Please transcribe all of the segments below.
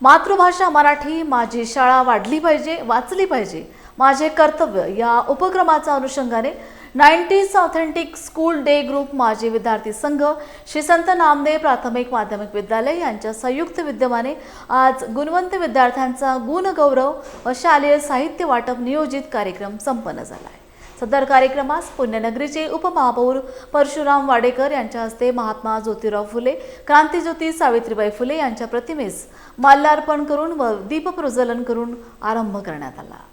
मातृभाषा मराठी, माझी शाळा वाढली पाहिजे, वाचली पाहिजे, माझे कर्तव्य या उपक्रमाच्या अनुषंगाने 90s authentic school day group माजी विद्यार्थी संघ श्री संत नामदेव प्राथमिक माध्यमिक विद्यालय यांच्या संयुक्त विद्यमाने आज गुणवंत विद्यार्थ्यांचा गुणगौरव व शालेय साहित्य वाटप नियोजित कार्यक्रम संपन्न झाला आहे। सदर कार्यक्रमास पुण्यनगरीचे उपमहापौर परशुराम वाडेकर यांच्या हस्ते महात्मा ज्योतिराव फुले, क्रांतीज्योती सावित्रीबाई फुले यांच्या प्रतिमेस माल्यार्पण करून व दीपप्रज्वलन करून आरंभ करण्यात आला।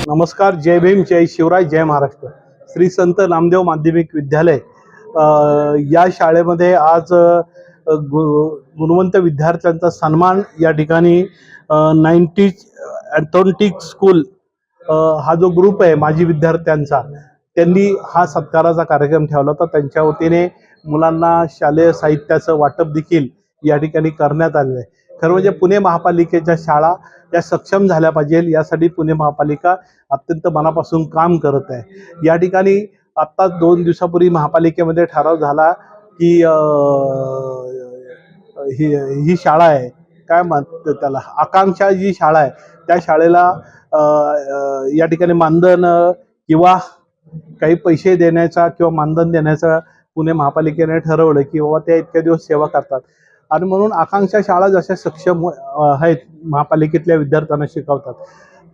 नमस्कार, जय भीम, जय शिवराय, जय महाराष्ट्र। श्री संत नामदेव माध्यमिक विद्यालय या शाळेमध्ये आज गुणवंत विद्यार्थ्यांचा सन्मान या ठिकाणी 90s ऑथेंटिक स्कूल हा जो ग्रुप आहे माजी विद्यार्थ्यांचा, त्यांनी हा सत्काराचा कार्यक्रम ठेवला होता। त्यांच्या वतीने मुलांना शालेय साहित्याचं वाटप देखील या ठिकाणी करण्यात आले आहे। खरं म्हणजे पुणे महापालिकेच्या शाळा या सक्षम झाल्या पाहिजे यासाठी पुणे महापालिका अत्यंत मनापासून काम करत आहे। या ठिकाणी आत्ता 2 दिवसापूर्वी महापालिकेमध्ये ठराव झाला की ही शाळा आहे, काय म्हणतात त्याला, आकांक्षा जी शाळा आहे त्या शाळेला या ठिकाणी मानधन किंवा काही पैसे देण्याचा किंवा मानधन देण्याचा पुणे महापालिकेने ठरवलं की बाबा त्या इतक्या दिवस सेवा करतात आणि म्हणून आकांक्षा शाळा जशा सक्षम आहेत, महापालिकेतल्या विद्यार्थ्यांना शिकवतात,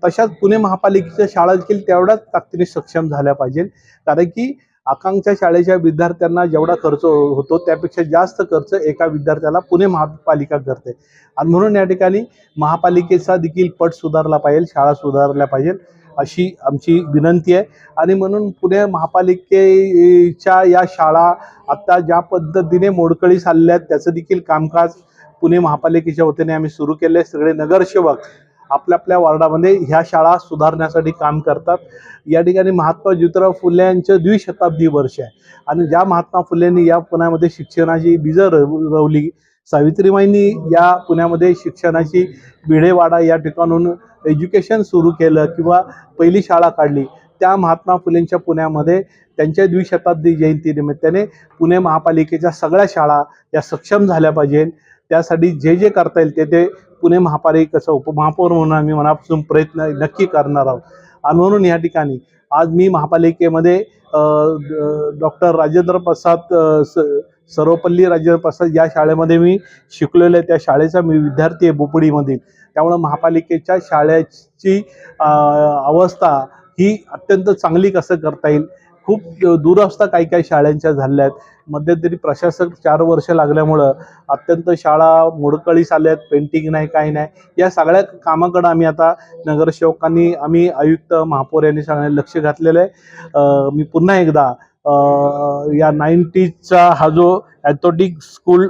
तशाच पुणे महापालिकेच्या शाळा देखील तेवढ्याच ताकदीने सक्षम झाल्या पाहिजे। कारण की आकांक्षा शाळेच्या विद्यार्थ्यांना जेवढा खर्च होतो त्यापेक्षा जास्त खर्च एका विद्यार्थ्याला पुणे महापालिका करते आणि म्हणून या ठिकाणी महापालिकेचा देखील पट सुधारला पाहिजे, शाळा सुधारल्या पाहिजे अशी आमची विनंती आहे। आणि म्हणून पुणे महापालिकेच्या या शाळा आता ज्या पद्धतीने मोडकळीस चालल्या आहेत त्याचं देखील कामकाज पुणे महापालिकेच्या वतीने आम्ही सुरू केले। सगळे नगरसेवक आपल्या आपल्या वार्डामध्ये ह्या शाळा सुधारण्यासाठी काम करतात। या ठिकाणी महात्मा ज्योतिराव फुले यांचं द्विशताब्दी वर्ष आहे आणि ज्या महात्मा फुलेंनी या पुण्यामध्ये शिक्षणाची बीजं रोवली, सावित्रीबाईंनी या पुण्यामध्ये शिक्षणाची भिडेवाडा या ठिकाणून एज्युकेशन सुरू केलं किंवा पहिली शाळा काढली, त्या महात्मा फुलेंच्या पुण्यामध्ये त्यांच्या द्विशताब्दी जयंतीनिमित्ताने पुणे महापालिकेच्या सगळ्या शाळा या सक्षम झाल्या पाहिजे। त्यासाठी जे जे करता येईल ते पुणे महापालिकेचा उपमहापौर म्हणून आम्ही मनापासून प्रयत्न नक्की करणार आहोत। आणि म्हणून या ठिकाणी आज मी महापालिकेमध्ये डॉक्टर राजेंद्र प्रसाद सर्वपल्ली राजेंद्र प्रसाद या शाळेमध्ये मी शिकलेलो आहे, त्या शाळेचा मी विद्यार्थी आहे बोपडीमधील। त्यामुळे महापालिकेच्या शाळेची अवस्था ही अत्यंत चांगली कसं करता येईल, खूप दुरवस्था काही शाळांच्या झाल्या आहेत। मध्यंतरी प्रशासक 4 वर्ष लागल्यामुळं अत्यंत शाळा मोडकळीस आल्या आहेत, पेंटिंग नाही, काही नाही। या सगळ्या कामाकडे आम्ही आता नगरसेवकांनी, आम्ही आयुक्त, महापौर यांनी सगळ्यांनी लक्ष घातलेलं आहे। मी पुन्हा एकदा या 90sचा हा जो ऑथेंटिक स्कूल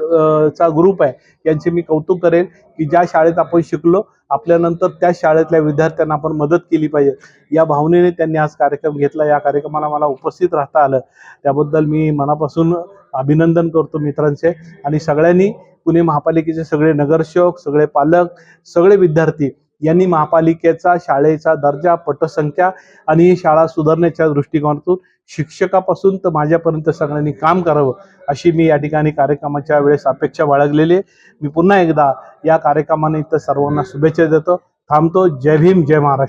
चा ग्रुप आहे यांचे मी कौतुक करेन की ज्या शाळेत आपण शिकलो आपल्यानंतर त्या शाळेतल्या विद्यार्थ्यांना आपण मदत केली पाहिजे, या भावनेने त्यांनी आज कार्यक्रम घेतला। या कार्यक्रमाला मला उपस्थित राहता आलं त्याबद्दल मी मनापासून अभिनंदन करतो मित्रांचे। आणि सगळ्यांनी, पुणे महापालिकेचे सगळे नगरसेवक, सगळे पालक, सगळे विद्यार्थी यांनी महापालिकेचा शाळेचा दर्जा, पटसंख्या आणि ही शाळा सुधारण्याच्या दृष्टिकोनातून शिक्षकापासून तर माझ्यापर्यंत सगळ्यांनी काम करावं अशी मी या ठिकाणी कार्यक्रमाच्या वेळेस अपेक्षा बाळगलेली आहे। मी पुन्हा एकदा या कार्यक्रमाने सर्वांना शुभेच्छा देतो, थांबतो। जय भीम, जय महाराष्ट्र।